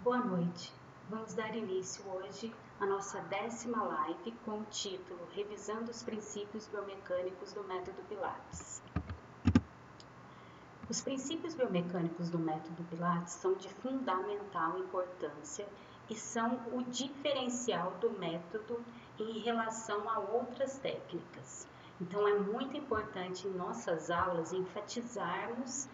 Boa noite. Vamos dar início hoje à nossa 10ª live com o título Revisando os princípios biomecânicos do método Pilates. Os princípios biomecânicos do método Pilates são de fundamental importância e são o diferencial do método em relação a outras técnicas. Então, é muito importante em nossas aulas enfatizarmos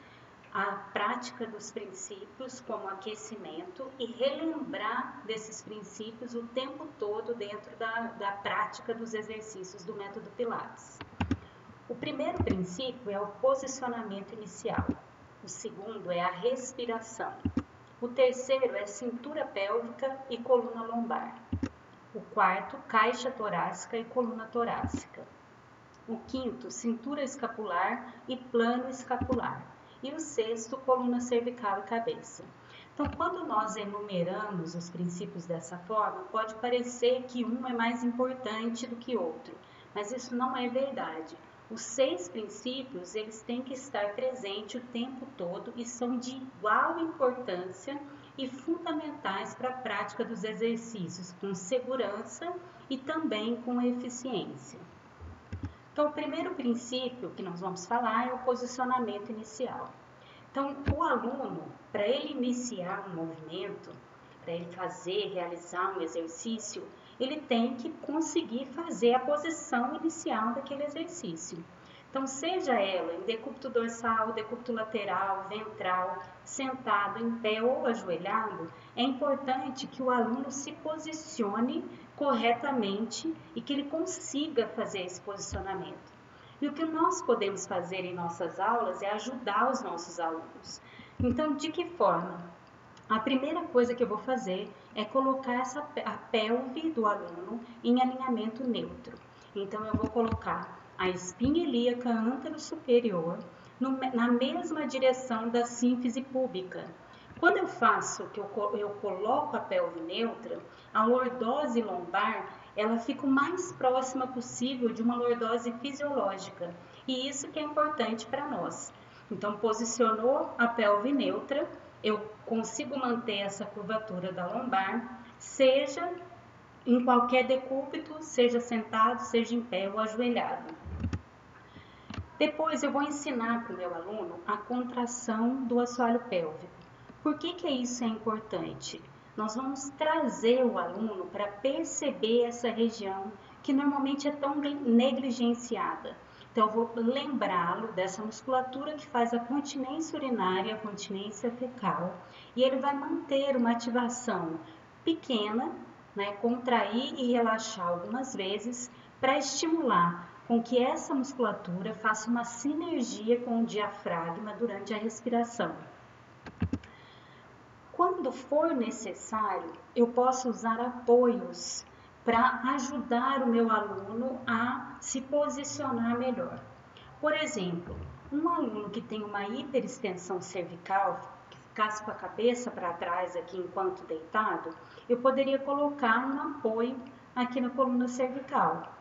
a prática dos princípios como aquecimento e relembrar desses princípios o tempo todo dentro da prática dos exercícios do método Pilates. O primeiro princípio é o posicionamento inicial, o segundo é a respiração, o terceiro é cintura pélvica e coluna lombar, o quarto, caixa torácica e coluna torácica, o quinto, cintura escapular e plano escapular, e o sexto, coluna cervical e cabeça. Então, quando nós enumeramos os princípios dessa forma, pode parecer que um é mais importante do que outro, mas isso não é verdade. Os 6 princípios, eles têm que estar presentes o tempo todo e são de igual importância e fundamentais para a prática dos exercícios, com segurança e também com eficiência. Então, o primeiro princípio que nós vamos falar é o posicionamento inicial. Então, o aluno, para ele iniciar um movimento, para ele realizar um exercício, ele tem que conseguir fazer a posição inicial daquele exercício. Então, seja ela em decúbito dorsal, decúbito lateral, ventral, sentado, em pé ou ajoelhado, é importante que o aluno se posicione corretamente e que ele consiga fazer esse posicionamento. E o que nós podemos fazer em nossas aulas é ajudar os nossos alunos. Então, de que forma? A primeira coisa que eu vou fazer é colocar a pelve do aluno em alinhamento neutro. Então, eu vou colocar a espinha ilíaca antero-superior na mesma direção da sínfise púbica. Quando eu faço, eu coloco a pelve neutra, a lordose lombar, ela fica o mais próxima possível de uma lordose fisiológica. E isso que é importante para nós. Então, posicionou a pelve neutra, eu consigo manter essa curvatura da lombar, seja em qualquer decúbito, seja sentado, seja em pé ou ajoelhado. Depois eu vou ensinar para o meu aluno a contração do assoalho pélvico. Por que isso é importante? Nós vamos trazer o aluno para perceber essa região que normalmente é tão negligenciada. Então, eu vou lembrá-lo dessa musculatura que faz a continência urinária, a continência fecal, e ele vai manter uma ativação pequena, né, contrair e relaxar algumas vezes para estimular com que essa musculatura faça uma sinergia com o diafragma durante a respiração. Quando for necessário, eu posso usar apoios para ajudar o meu aluno a se posicionar melhor. Por exemplo, um aluno que tem uma hiperextensão cervical, que ficasse com a cabeça para trás aqui enquanto deitado, eu poderia colocar um apoio aqui na coluna cervical.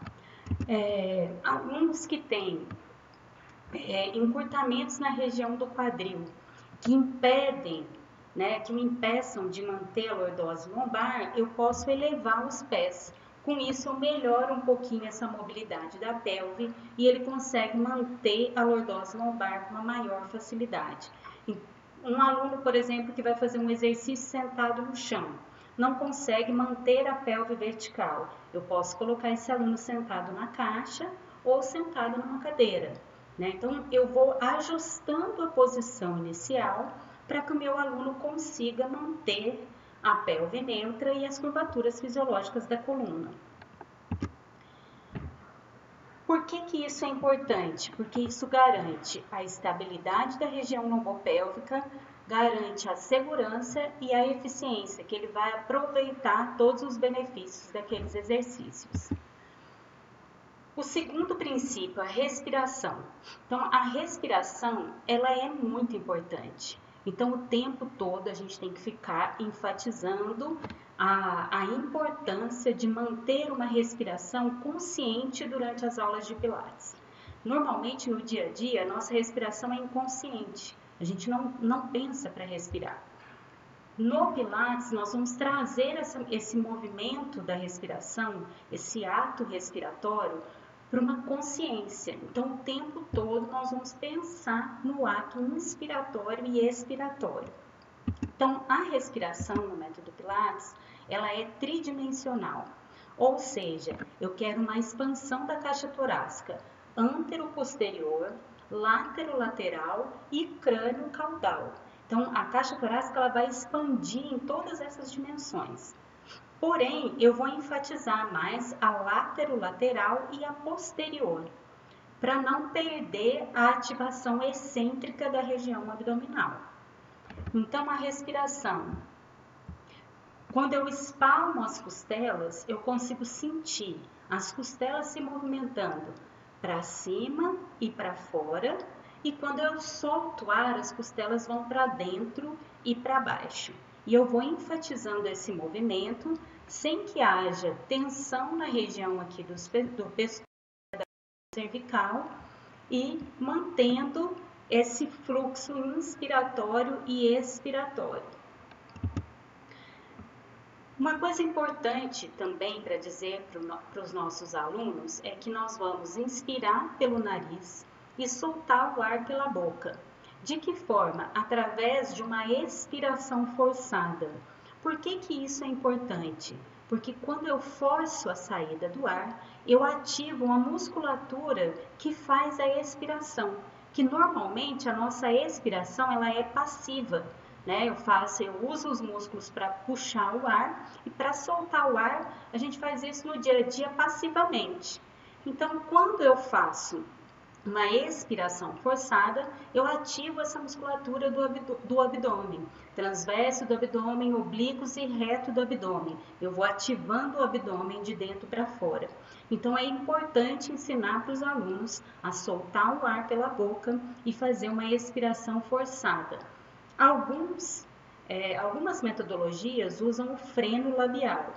Alunos que têm encurtamentos na região do quadril, que impedem, que me impeçam de manter a lordose lombar, eu posso elevar os pés. Com isso, eu melhoro um pouquinho essa mobilidade da pelve e ele consegue manter a lordose lombar com uma maior facilidade. Um aluno, por exemplo, que vai fazer um exercício sentado no chão, não consegue manter a pelve vertical. Eu posso colocar esse aluno sentado na caixa ou sentado numa cadeira. Então, eu vou ajustando a posição inicial para que o meu aluno consiga manter a pelve neutra e as curvaturas fisiológicas da coluna. Por que isso é importante? Porque isso garante a estabilidade da região lombopélvica, garante a segurança e a eficiência, que ele vai aproveitar todos os benefícios daqueles exercícios. O segundo princípio, a respiração. Então, a respiração, ela é muito importante. Então, o tempo todo a gente tem que ficar enfatizando a importância de manter uma respiração consciente durante as aulas de Pilates. Normalmente, no dia a dia, a nossa respiração é inconsciente. A gente não pensa para respirar. No Pilates, nós vamos trazer esse movimento da respiração, esse ato respiratório, para uma consciência. Então, o tempo todo nós vamos pensar no ato inspiratório e expiratório. Então, a respiração no método Pilates, ela é tridimensional. Ou seja, eu quero uma expansão da caixa torácica antero-posterior, látero-lateral e crânio-caudal. Então, a caixa torácica ela vai expandir em todas essas dimensões. Porém, eu vou enfatizar mais a látero-lateral e a posterior, para não perder a ativação excêntrica da região abdominal. Então, a respiração. Quando eu espalmo as costelas, eu consigo sentir as costelas se movimentando para cima e para fora. E quando eu solto o ar, as costelas vão para dentro e para baixo. E eu vou enfatizando esse movimento sem que haja tensão na região aqui do pescoço, da cervical, e mantendo esse fluxo inspiratório e expiratório. Uma coisa importante também para dizer para os nossos alunos é que nós vamos inspirar pelo nariz e soltar o ar pela boca. De que forma? Através de uma expiração forçada. Por que isso é importante? Porque quando eu forço a saída do ar, eu ativo uma musculatura que faz a expiração, que normalmente a nossa expiração ela é passiva. Né? Eu uso os músculos para puxar o ar e para soltar o ar, a gente faz isso no dia a dia passivamente. Então, quando eu faço uma expiração forçada, eu ativo essa musculatura do abdômen, transverso do abdômen, oblíquos e reto do abdômen. Eu vou ativando o abdômen de dentro para fora. Então, é importante ensinar para os alunos a soltar o ar pela boca e fazer uma expiração forçada. Algumas metodologias usam o freno labial.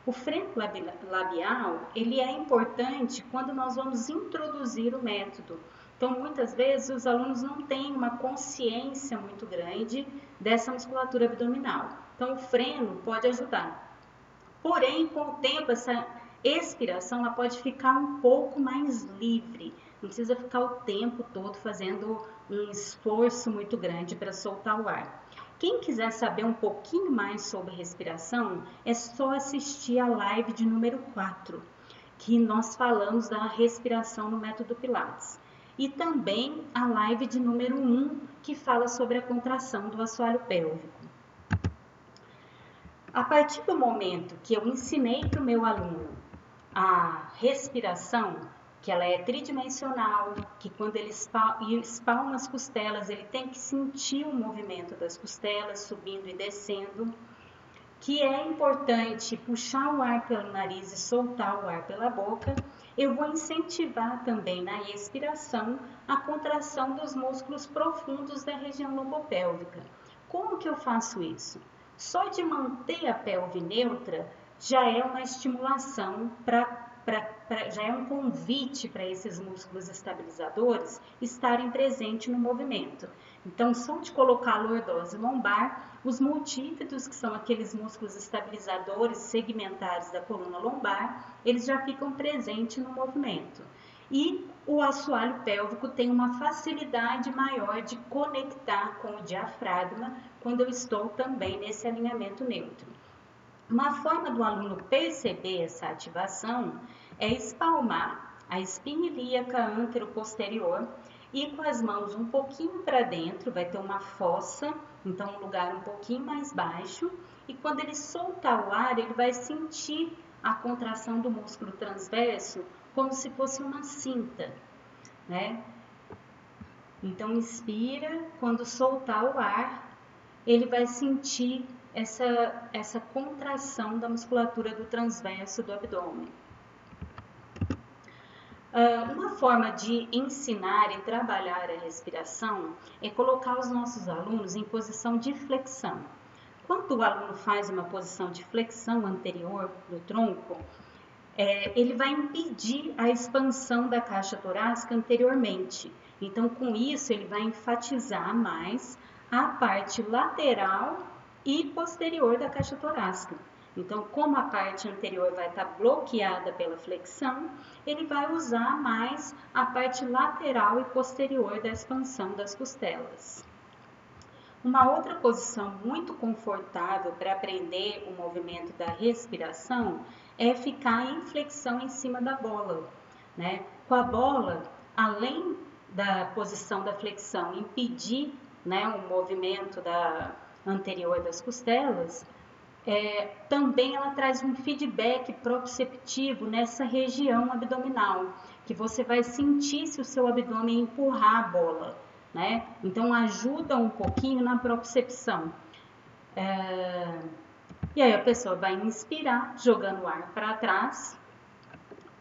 O freno labial, ele é importante quando nós vamos introduzir o método. Então, muitas vezes, os alunos não têm uma consciência muito grande dessa musculatura abdominal. Então, o freno pode ajudar. Porém, com o tempo, essa expiração ela pode ficar um pouco mais livre. Não precisa ficar o tempo todo fazendo um esforço muito grande para soltar o ar. Quem quiser saber um pouquinho mais sobre respiração, é só assistir a live de número 4, que nós falamos da respiração no método Pilates. E também a live de número 1, que fala sobre a contração do assoalho pélvico. A partir do momento que eu ensinei para o meu aluno a respiração, que ela é tridimensional, que quando ele espalma as costelas, ele tem que sentir o movimento das costelas subindo e descendo, que é importante puxar o ar pelo nariz e soltar o ar pela boca. Eu vou incentivar também na expiração a contração dos músculos profundos da região lobopélvica. Como que eu faço isso? Só de manter a pelve neutra já é uma estimulação já é um convite para esses músculos estabilizadores estarem presentes no movimento. Então, só de colocar a lordose lombar, os multípedos, que são aqueles músculos estabilizadores segmentares da coluna lombar, eles já ficam presentes no movimento. E o assoalho pélvico tem uma facilidade maior de conectar com o diafragma quando eu estou também nesse alinhamento neutro. Uma forma do aluno perceber essa ativação é espalmar a espinha ilíaca antero-posterior e com as mãos um pouquinho para dentro, vai ter uma fossa, então um lugar um pouquinho mais baixo, e quando ele soltar o ar, ele vai sentir a contração do músculo transverso como se fosse uma cinta, né? Então, inspira, quando soltar o ar, ele vai sentir essa contração da musculatura do transverso do abdômen. Uma forma de ensinar e trabalhar a respiração é colocar os nossos alunos em posição de flexão. Quando o aluno faz uma posição de flexão anterior do tronco, ele vai impedir a expansão da caixa torácica anteriormente. Então, com isso, ele vai enfatizar mais a parte lateral e posterior da caixa torácica. Então, como a parte anterior vai estar bloqueada pela flexão, ele vai usar mais a parte lateral e posterior da expansão das costelas. Uma outra posição muito confortável para aprender o movimento da respiração é ficar em flexão em cima da bola, né? Com a bola, além da posição da flexão impedir, né, o movimento anterior das costelas, também ela traz um feedback proprioceptivo nessa região abdominal, que você vai sentir se o seu abdômen empurrar a bola, né? Então ajuda um pouquinho na propriocepção. E aí a pessoa vai inspirar, jogando o ar para trás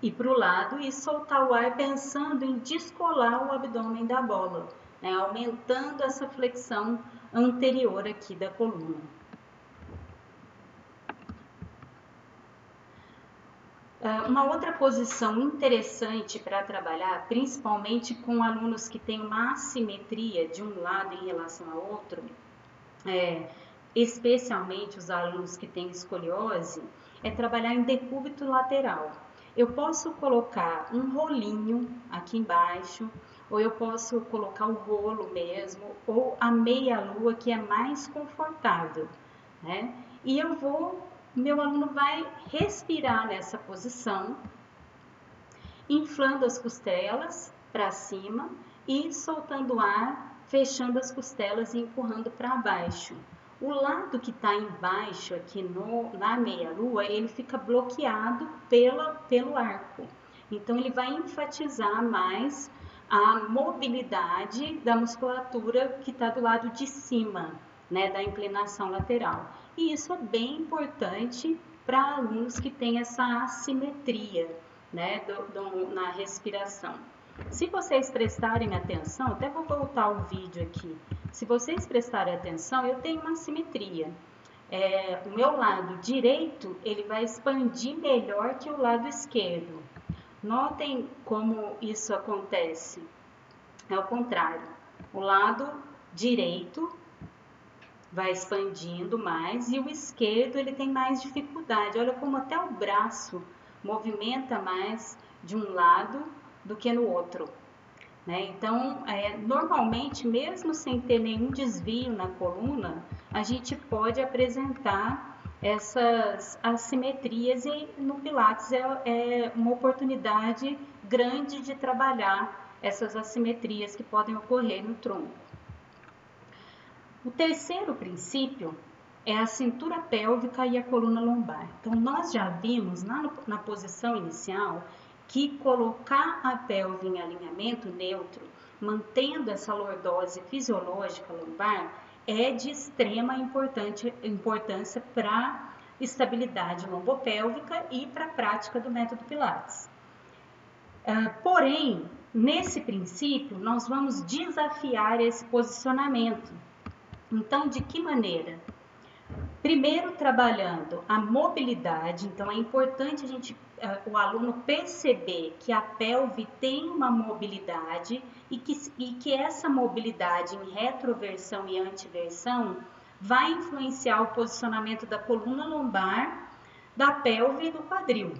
e para o lado e soltar o ar pensando em descolar o abdômen da bola, né? Aumentando essa flexão anterior aqui da coluna. Uma outra posição interessante para trabalhar, principalmente com alunos que têm uma assimetria de um lado em relação ao outro, especialmente os alunos que têm escoliose, é trabalhar em decúbito lateral. Eu posso colocar um rolinho aqui embaixo, ou eu posso colocar o rolo mesmo, ou a meia-lua, que é mais confortável, né? E meu aluno vai respirar nessa posição, inflando as costelas para cima e soltando o ar, fechando as costelas e empurrando para baixo. O lado que está embaixo aqui na meia-lua, ele fica bloqueado pelo arco. Então, ele vai enfatizar mais a mobilidade da musculatura que está do lado de cima, né, da inclinação lateral. E isso é bem importante para alunos que têm essa assimetria, né, na respiração. Se vocês prestarem atenção, até vou voltar o vídeo aqui. Se vocês prestarem atenção, eu tenho uma assimetria. O meu lado direito, ele vai expandir melhor que o lado esquerdo. Notem como isso acontece. É o contrário. O lado direito vai expandindo mais e o esquerdo ele tem mais dificuldade. Olha como até o braço movimenta mais de um lado do que no outro, né? Então, normalmente, mesmo sem ter nenhum desvio na coluna, a gente pode apresentar essas assimetrias e no Pilates é uma oportunidade grande de trabalhar essas assimetrias que podem ocorrer no tronco. O terceiro princípio é a cintura pélvica e a coluna lombar. Então, nós já vimos na posição inicial que colocar a pelve em alinhamento neutro, mantendo essa lordose fisiológica lombar, é de extrema importância para a estabilidade lombopélvica e para a prática do método Pilates. Porém, nesse princípio, nós vamos desafiar esse posicionamento. Então, de que maneira? Primeiro, trabalhando a mobilidade. Então, é importante o aluno perceber que a pelve tem uma mobilidade e que essa mobilidade em retroversão e antiversão vai influenciar o posicionamento da coluna lombar, da pelve e do quadril.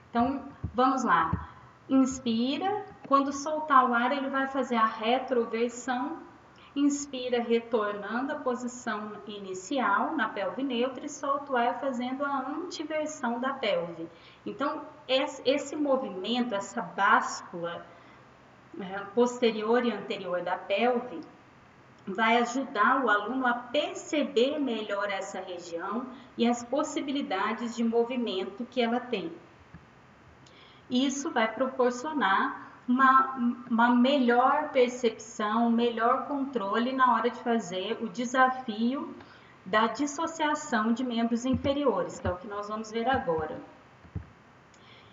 Então, vamos lá. Inspira, quando soltar o ar, ele vai fazer a retroversão. Inspira, retornando à posição inicial na pelve neutra e solta o ar fazendo a antiversão da pelve. Então, esse movimento, essa báscula posterior e anterior da pelve, vai ajudar o aluno a perceber melhor essa região e as possibilidades de movimento que ela tem. Isso vai proporcionar uma melhor percepção, um melhor controle na hora de fazer o desafio da dissociação de membros inferiores, que é o que nós vamos ver agora.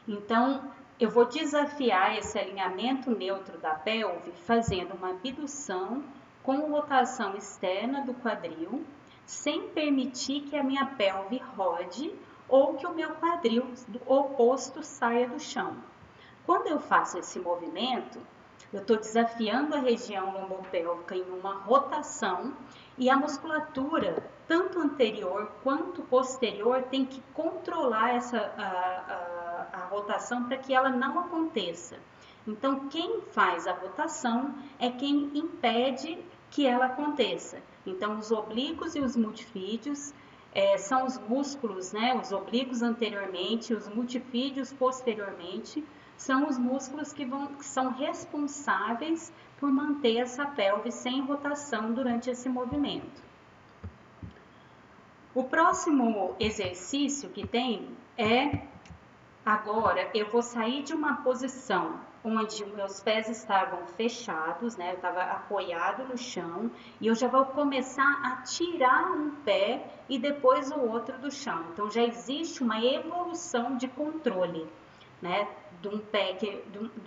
Então, eu vou desafiar esse alinhamento neutro da pelve fazendo uma abdução com rotação externa do quadril, sem permitir que a minha pelve rode ou que o meu quadril oposto saia do chão. Quando eu faço esse movimento, eu estou desafiando a região lombopélvica em uma rotação e a musculatura tanto anterior quanto posterior tem que controlar a rotação para que ela não aconteça. Então, quem faz a rotação é quem impede que ela aconteça. Então, os oblíquos e os multifídios são os músculos, né? Os oblíquos anteriormente, os multifídios posteriormente, são os músculos que são responsáveis por manter essa pelve sem rotação durante esse movimento. O próximo exercício que tem agora eu vou sair de uma posição onde meus pés estavam fechados, né? Eu estava apoiado no chão e eu já vou começar a tirar um pé e depois o outro do chão. Então já existe uma evolução de controle, né? De um pé de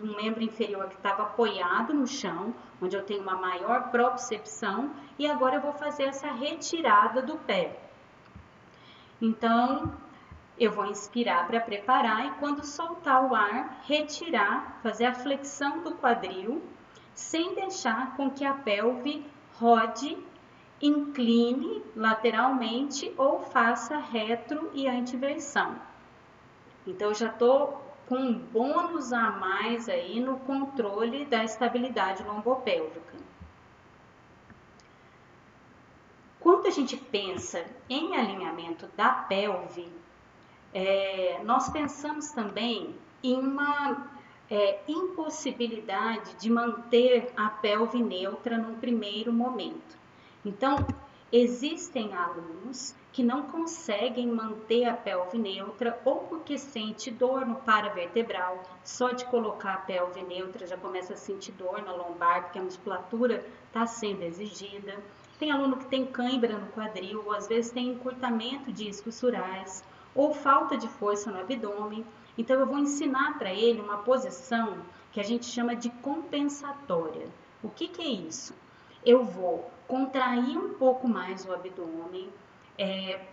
um membro inferior que estava apoiado no chão, onde eu tenho uma maior propriocepção, e agora eu vou fazer essa retirada do pé. Então, eu vou inspirar para preparar e quando soltar o ar, retirar, fazer a flexão do quadril, sem deixar com que a pelve rode, incline lateralmente ou faça retro e anteversão. Então, eu já estou com um bônus a mais aí no controle da estabilidade lombopélvica. Quando a gente pensa em alinhamento da pelve, nós pensamos também em uma impossibilidade de manter a pelve neutra num primeiro momento. Então, existem alunos que não conseguem manter a pelve neutra ou porque sente dor no paravertebral, só de colocar a pelve neutra já começa a sentir dor na lombar porque a musculatura está sendo exigida. Tem aluno que tem cãibra no quadril, ou às vezes tem encurtamento de isquiosurais, ou falta de força no abdômen. Então eu vou ensinar para ele uma posição que a gente chama de compensatória. O que é isso? Eu vou contrair um pouco mais o abdômen,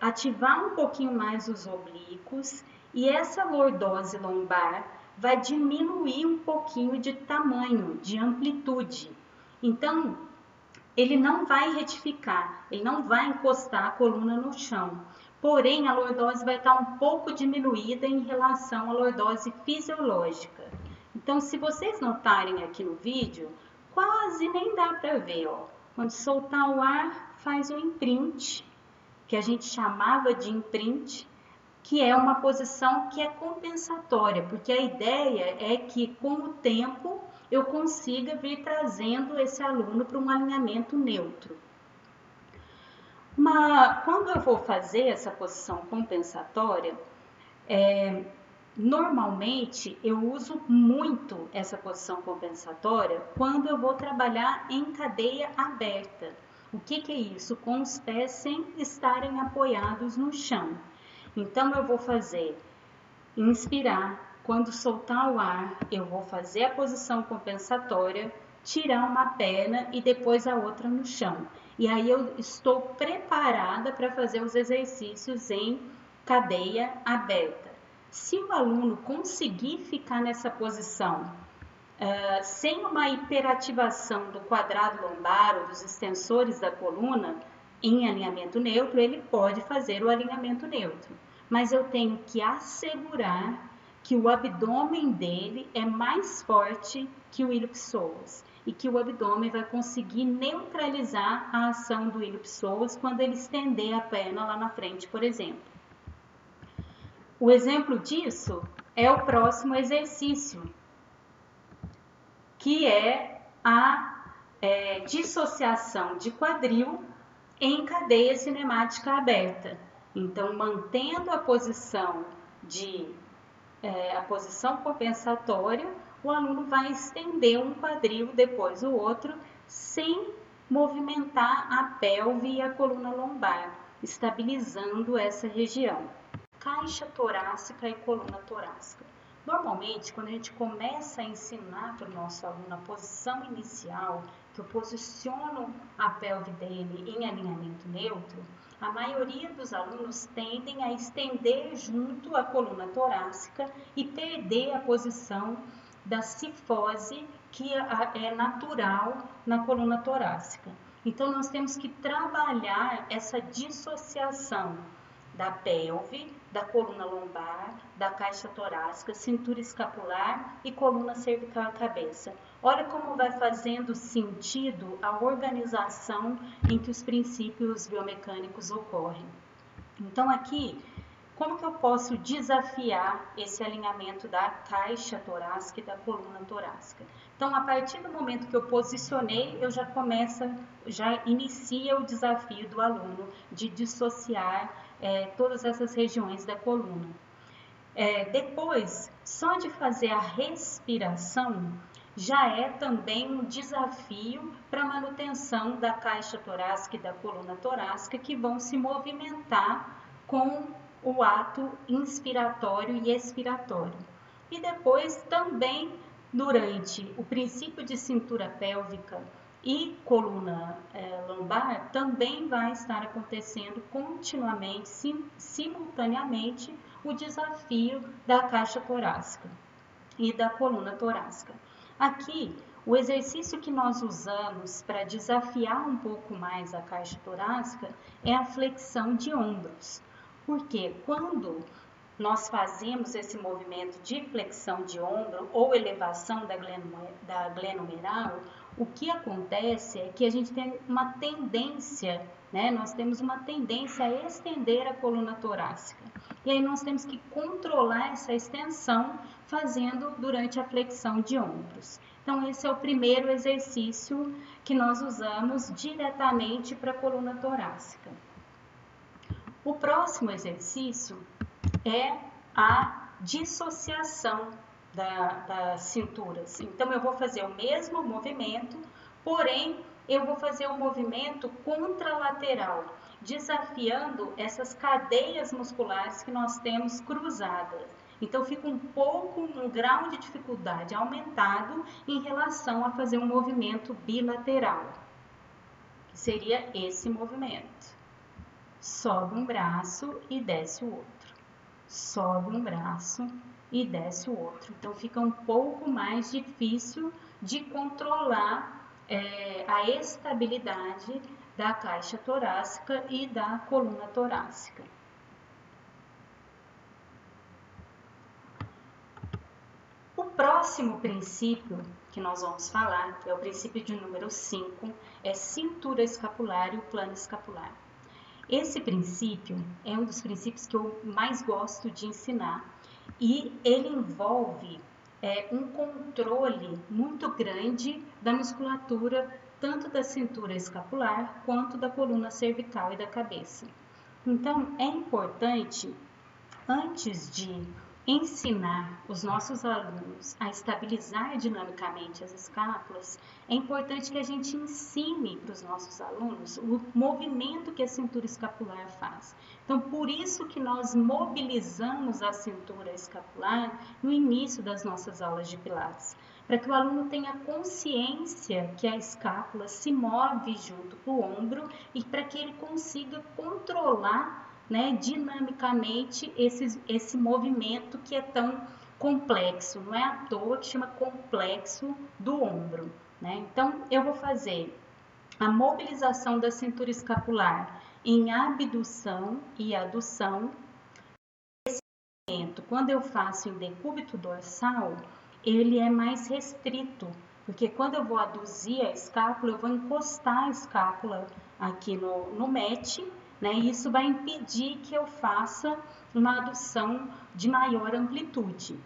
ativar um pouquinho mais os oblíquos e essa lordose lombar vai diminuir um pouquinho de tamanho, de amplitude. Então, ele não vai retificar, ele não vai encostar a coluna no chão. Porém, a lordose vai estar um pouco diminuída em relação à lordose fisiológica. Então, se vocês notarem aqui no vídeo, quase nem dá para ver, ó. Quando soltar o ar, faz um imprint, que a gente chamava de imprint, que é uma posição que é compensatória, porque a ideia é que com o tempo eu consiga vir trazendo esse aluno para um alinhamento neutro. Quando eu vou fazer essa posição compensatória, normalmente eu uso muito essa posição compensatória quando eu vou trabalhar em cadeia aberta. O que é isso? Com os pés sempre estarem apoiados no chão. Então eu vou fazer, inspirar, quando soltar o ar, eu vou fazer a posição compensatória, tirar uma perna e depois a outra no chão. E aí eu estou preparada para fazer os exercícios em cadeia aberta. Se o aluno conseguir ficar nessa posição sem uma hiperativação do quadrado lombar ou dos extensores da coluna em alinhamento neutro, ele pode fazer o alinhamento neutro. Mas eu tenho que assegurar que o abdômen dele é mais forte que o ilho-psoas e que o abdômen vai conseguir neutralizar a ação do ilho-psoas quando ele estender a perna lá na frente, por exemplo. O exemplo disso é o próximo exercício, que é a dissociação de quadril em cadeia cinemática aberta. Então, mantendo a posição a posição compensatória, o aluno vai estender um quadril, depois o outro, sem movimentar a pelve e a coluna lombar, estabilizando essa região. Caixa torácica e coluna torácica. Normalmente, quando a gente começa a ensinar para o nosso aluno a posição inicial, que eu posiciono a pelve dele em alinhamento neutro, a maioria dos alunos tendem a estender junto a coluna torácica e perder a posição da cifose que é natural na coluna torácica. Então, nós temos que trabalhar essa dissociação da pelve, da coluna lombar, da caixa torácica, cintura escapular e coluna cervical e cabeça. Olha como vai fazendo sentido a organização em que os princípios biomecânicos ocorrem. Então, aqui, como que eu posso desafiar esse alinhamento da caixa torácica e da coluna torácica? Então, a partir do momento que eu posicionei, eu já inicia o desafio do aluno de dissociar todas essas regiões da coluna. Depois, só de fazer a respiração, já é também um desafio para a manutenção da caixa torácica e da coluna torácica, que vão se movimentar com o ato inspiratório e expiratório. E depois também, durante o princípio de cintura pélvica e coluna lombar, também vai estar acontecendo continuamente, simultaneamente, o desafio da caixa torácica e da coluna torácica. Aqui, o exercício que nós usamos para desafiar um pouco mais a caixa torácica é a flexão de ombros. Porque quando nós fazemos esse movimento de flexão de ombro ou elevação da glenomeral, o que acontece é que a gente tem uma tendência, nós temos uma tendência a estender a coluna torácica. E aí nós temos que controlar essa extensão fazendo durante a flexão de ombros. Então, esse é o primeiro exercício que nós usamos diretamente para a coluna torácica. O próximo exercício é a dissociação das cinturas. Então, eu vou fazer o mesmo movimento, porém, eu vou fazer um movimento contralateral, desafiando essas cadeias musculares que nós temos cruzadas. Então, fica um grau de dificuldade aumentado em relação a fazer um movimento bilateral, que seria esse movimento. Sobe um braço e desce o outro. Sobe um braço e desce o outro. Então, fica um pouco mais difícil de controlar a estabilidade da caixa torácica e da coluna torácica. O próximo princípio que nós vamos falar, que é o princípio de número 5, é cintura escapular e o plano escapular. Esse princípio é um dos princípios que eu mais gosto de ensinar e ele envolve um controle muito grande da musculatura, tanto da cintura escapular quanto da coluna cervical e da cabeça. Então, é importante, antes de ensinar os nossos alunos a estabilizar dinamicamente as escápulas, é importante que a gente ensine para os nossos alunos o movimento que a cintura escapular faz. Então, por isso que nós mobilizamos a cintura escapular no início das nossas aulas de Pilates, para que o aluno tenha consciência que a escápula se move junto com o ombro e para que ele consiga controlar dinamicamente esse movimento que é tão complexo. Não é à toa que chama complexo do ombro. Então, eu vou fazer a mobilização da cintura escapular em abdução e adução. Esse movimento, quando eu faço em decúbito dorsal, ele é mais restrito, porque quando eu vou aduzir a escápula, eu vou encostar a escápula aqui no mat, e isso vai impedir que eu faça uma adução de maior amplitude.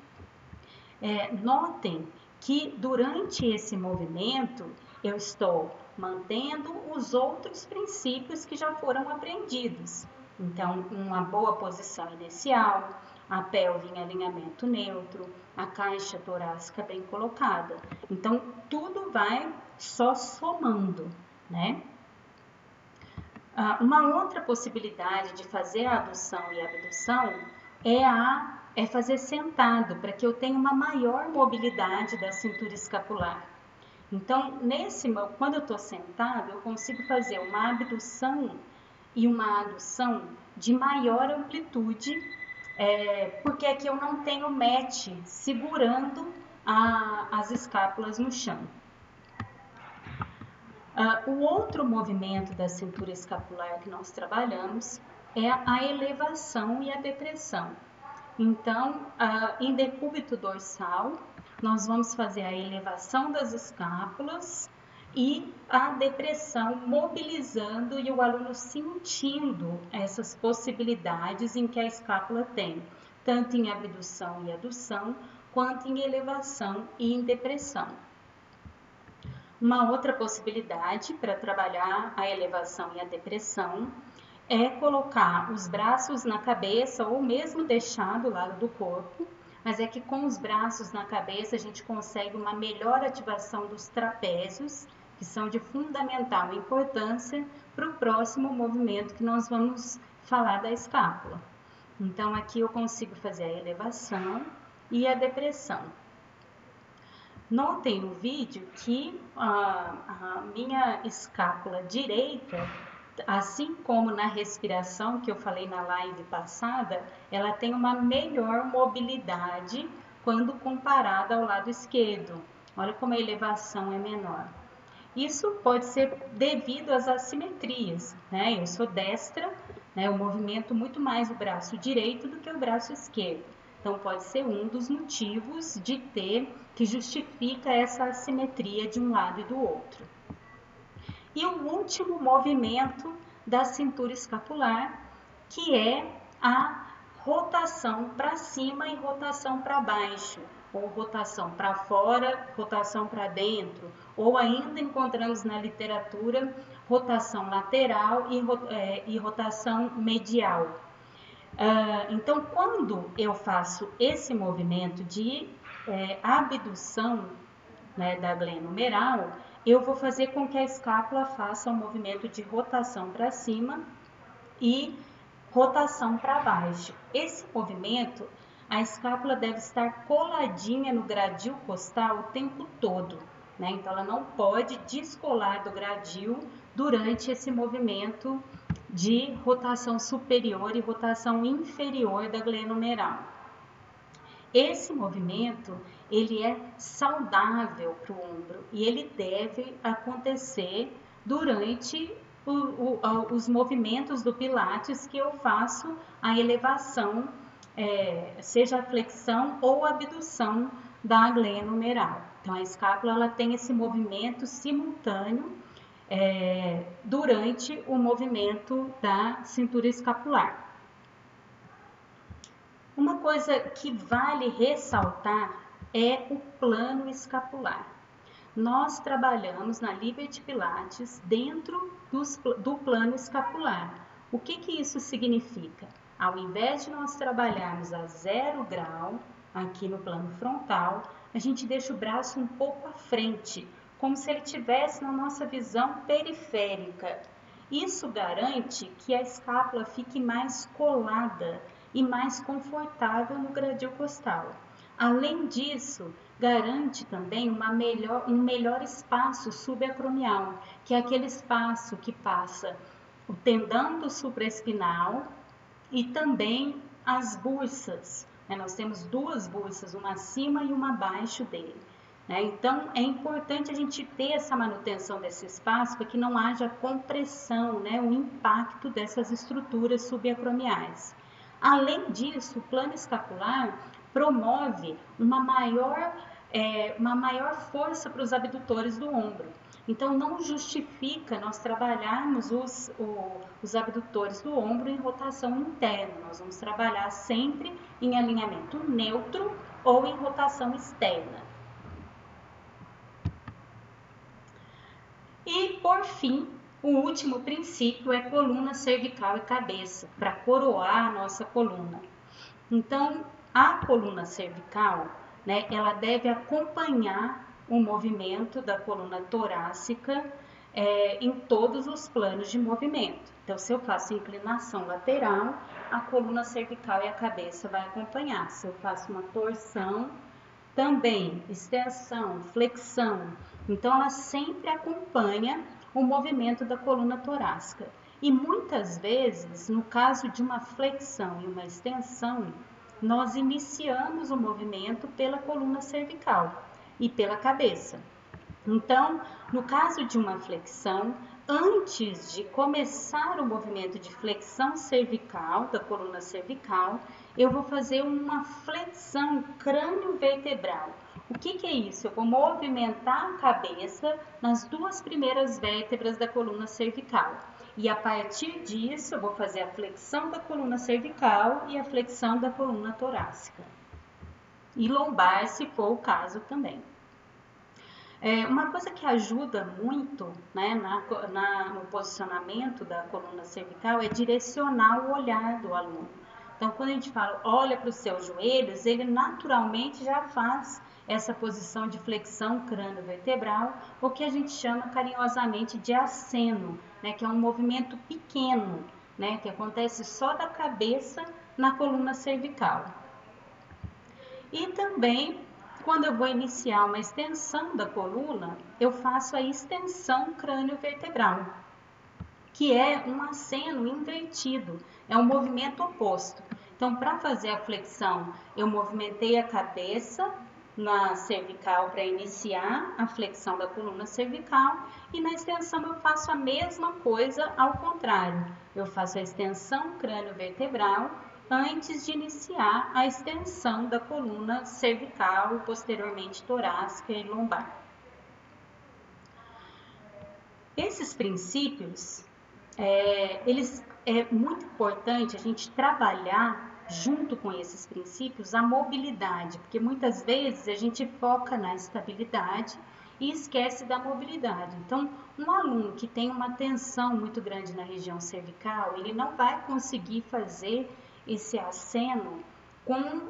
Notem que durante esse movimento eu estou mantendo os outros princípios que já foram aprendidos. Então, uma boa posição inicial, a pelve em alinhamento neutro, a caixa torácica bem colocada. Então, tudo vai só somando, Uma outra possibilidade de fazer a adução e a abdução é fazer sentado, para que eu tenha uma maior mobilidade da cintura escapular. Então, quando eu estou sentado, eu consigo fazer uma abdução e uma adução de maior amplitude, porque aqui eu não tenho mat segurando as escápulas no chão. O outro movimento da cintura escapular que nós trabalhamos é a elevação e a depressão. Então, em decúbito dorsal, nós vamos fazer a elevação das escápulas e a depressão, mobilizando e o aluno sentindo essas possibilidades em que a escápula tem, tanto em abdução e adução, quanto em elevação e em depressão. Uma outra possibilidade para trabalhar a elevação e a depressão é colocar os braços na cabeça ou mesmo deixar do lado do corpo, mas é que com os braços na cabeça a gente consegue uma melhor ativação dos trapézios, que são de fundamental importância para o próximo movimento que nós vamos falar da escápula. Então aqui eu consigo fazer a elevação e a depressão. Notem no vídeo que a minha escápula direita, assim como na respiração que eu falei na live passada, ela tem uma melhor mobilidade quando comparada ao lado esquerdo. Olha como a elevação é menor. Isso pode ser devido às assimetrias, né? Eu sou destra, né? Eu movimento muito mais o braço direito do que o braço esquerdo. Então, pode ser um dos motivos de ter, que justifica essa assimetria de um lado e do outro. E o último movimento da cintura escapular, que é a rotação para cima e rotação para baixo, ou rotação para fora, rotação para dentro, ou ainda encontramos na literatura rotação lateral e rotação medial. Então, quando eu faço esse movimento de abdução, né, da glenomeral, eu vou fazer com que a escápula faça um movimento de rotação para cima e rotação para baixo. Esse movimento, a escápula deve estar coladinha no gradil costal o tempo todo, né? Então, ela não pode descolar do gradil durante esse movimento de rotação superior e rotação inferior da glenomeral. Esse movimento, ele é saudável para o ombro e ele deve acontecer durante os movimentos do Pilates que eu faço a elevação, seja a flexão ou a abdução da glenomeral. Então, a escápula ela tem esse movimento simultâneo durante o movimento da cintura escapular. Uma coisa que vale ressaltar é o plano escapular. Nós trabalhamos na Liberty Pilates dentro do plano escapular. O que isso significa? Ao invés de nós trabalharmos a 0 grau aqui no plano frontal, a gente deixa o braço um pouco à frente, como se ele estivesse na nossa visão periférica. Isso garante que a escápula fique mais colada e mais confortável no gradil costal. Além disso, garante também um melhor espaço subacromial, que é aquele espaço que passa o tendão do supraespinal e também as bursas. Nós temos duas bursas, uma acima e uma abaixo dele. Então, é importante a gente ter essa manutenção desse espaço para que não haja compressão, o impacto dessas estruturas subacromiais. Além disso, o plano escapular promove uma maior força para os abdutores do ombro. Então, não justifica nós trabalharmos os abdutores do ombro em rotação interna. Nós vamos trabalhar sempre em alinhamento neutro ou em rotação externa. E, por fim, o último princípio é coluna cervical e cabeça, para coroar a nossa coluna. Então, a coluna cervical, ela deve acompanhar o movimento da coluna torácica em todos os planos de movimento. Então, se eu faço inclinação lateral, a coluna cervical e a cabeça vai acompanhar. Se eu faço uma torção, também extensão, flexão. Então, ela sempre acompanha o movimento da coluna torácica. E muitas vezes, no caso de uma flexão e uma extensão, nós iniciamos o movimento pela coluna cervical e pela cabeça. Então, no caso de uma flexão, antes de começar o movimento de flexão cervical, da coluna cervical, eu vou fazer uma flexão crânio-vertebral. O que é isso? Eu vou movimentar a cabeça nas duas primeiras vértebras da coluna cervical. E a partir disso, eu vou fazer a flexão da coluna cervical e a flexão da coluna torácica. E lombar, se for o caso também. Uma coisa que ajuda muito, né, no posicionamento da coluna cervical é direcionar o olhar do aluno. Então, quando a gente fala, olha para os seus joelhos, ele naturalmente já faz essa posição de flexão crânio-vertebral, o que a gente chama carinhosamente de aceno, né, que é um movimento pequeno, né, que acontece só da cabeça na coluna cervical. E também, quando eu vou iniciar uma extensão da coluna, eu faço a extensão crânio-vertebral, que é um aceno invertido, é um movimento oposto. Então, para fazer a flexão, eu movimentei a cabeça na cervical para iniciar a flexão da coluna cervical e na extensão eu faço a mesma coisa ao contrário. Eu faço a extensão crânio-vertebral antes de iniciar a extensão da coluna cervical, posteriormente torácica e lombar. Esses princípios, é muito importante a gente trabalhar junto com esses princípios a mobilidade, porque muitas vezes a gente foca na estabilidade e esquece da mobilidade. Então, um aluno que tem uma tensão muito grande na região cervical, ele não vai conseguir fazer esse aceno com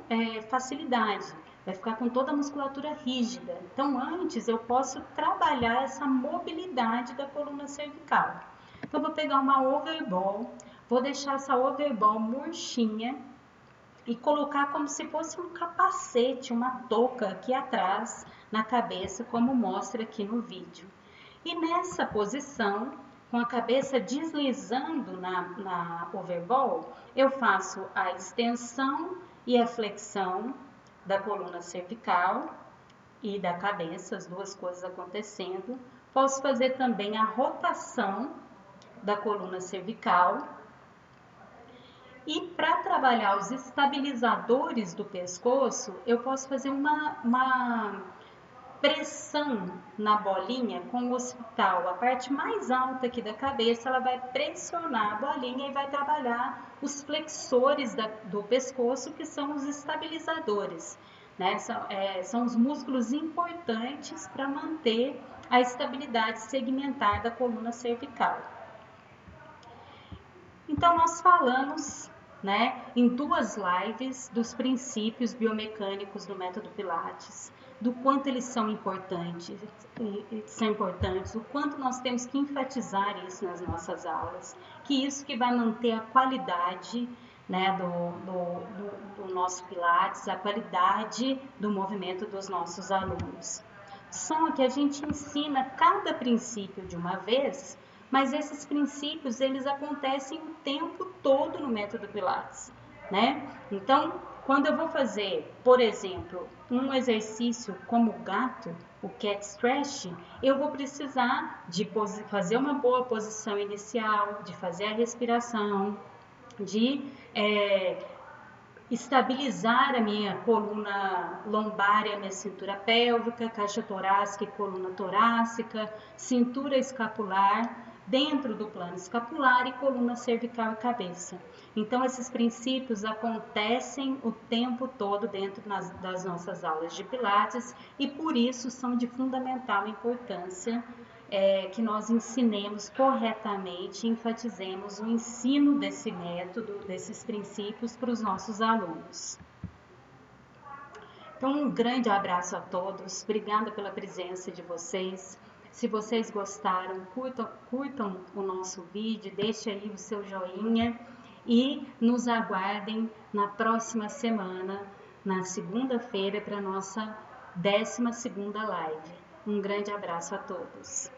facilidade, vai ficar com toda a musculatura rígida. Então, antes eu posso trabalhar essa mobilidade da coluna cervical. Então, vou pegar uma overball, vou deixar essa overball murchinha e colocar como se fosse um capacete, uma touca aqui atrás na cabeça, como mostra aqui no vídeo. E nessa posição, com a cabeça deslizando na overball, eu faço a extensão e a flexão da coluna cervical e da cabeça, as duas coisas acontecendo. Posso fazer também a rotação da coluna cervical. E para trabalhar os estabilizadores do pescoço, eu posso fazer uma pressão na bolinha com o occipital. A parte mais alta aqui da cabeça, ela vai pressionar a bolinha e vai trabalhar os flexores do pescoço, que são os estabilizadores, né? São os músculos importantes para manter a estabilidade segmentar da coluna cervical. Então, nós falamos, né, em duas lives dos princípios biomecânicos do método Pilates, do quanto eles são importantes, o quanto nós temos que enfatizar isso nas nossas aulas, que isso que vai manter a qualidade, né, do nosso Pilates, a qualidade do movimento dos nossos alunos. Só que a gente ensina cada princípio de uma vez, mas esses princípios, eles acontecem o tempo todo no método Pilates, né? Então, quando eu vou fazer, por exemplo, um exercício como o gato, o cat stretch, eu vou precisar de fazer uma boa posição inicial, de fazer a respiração, de estabilizar a minha coluna lombar e a minha cintura pélvica, caixa torácica e coluna torácica, cintura escapular, dentro do plano escapular e coluna cervical e cabeça. Então, esses princípios acontecem o tempo todo dentro das nossas aulas de Pilates e por isso são de fundamental importância que nós ensinemos corretamente, enfatizemos o ensino desse método, desses princípios para os nossos alunos. Então, um grande abraço a todos, obrigada pela presença de vocês. Se vocês gostaram, curtam o nosso vídeo, deixem aí o seu joinha e nos aguardem na próxima semana, na segunda-feira, para a nossa 12ª live. Um grande abraço a todos.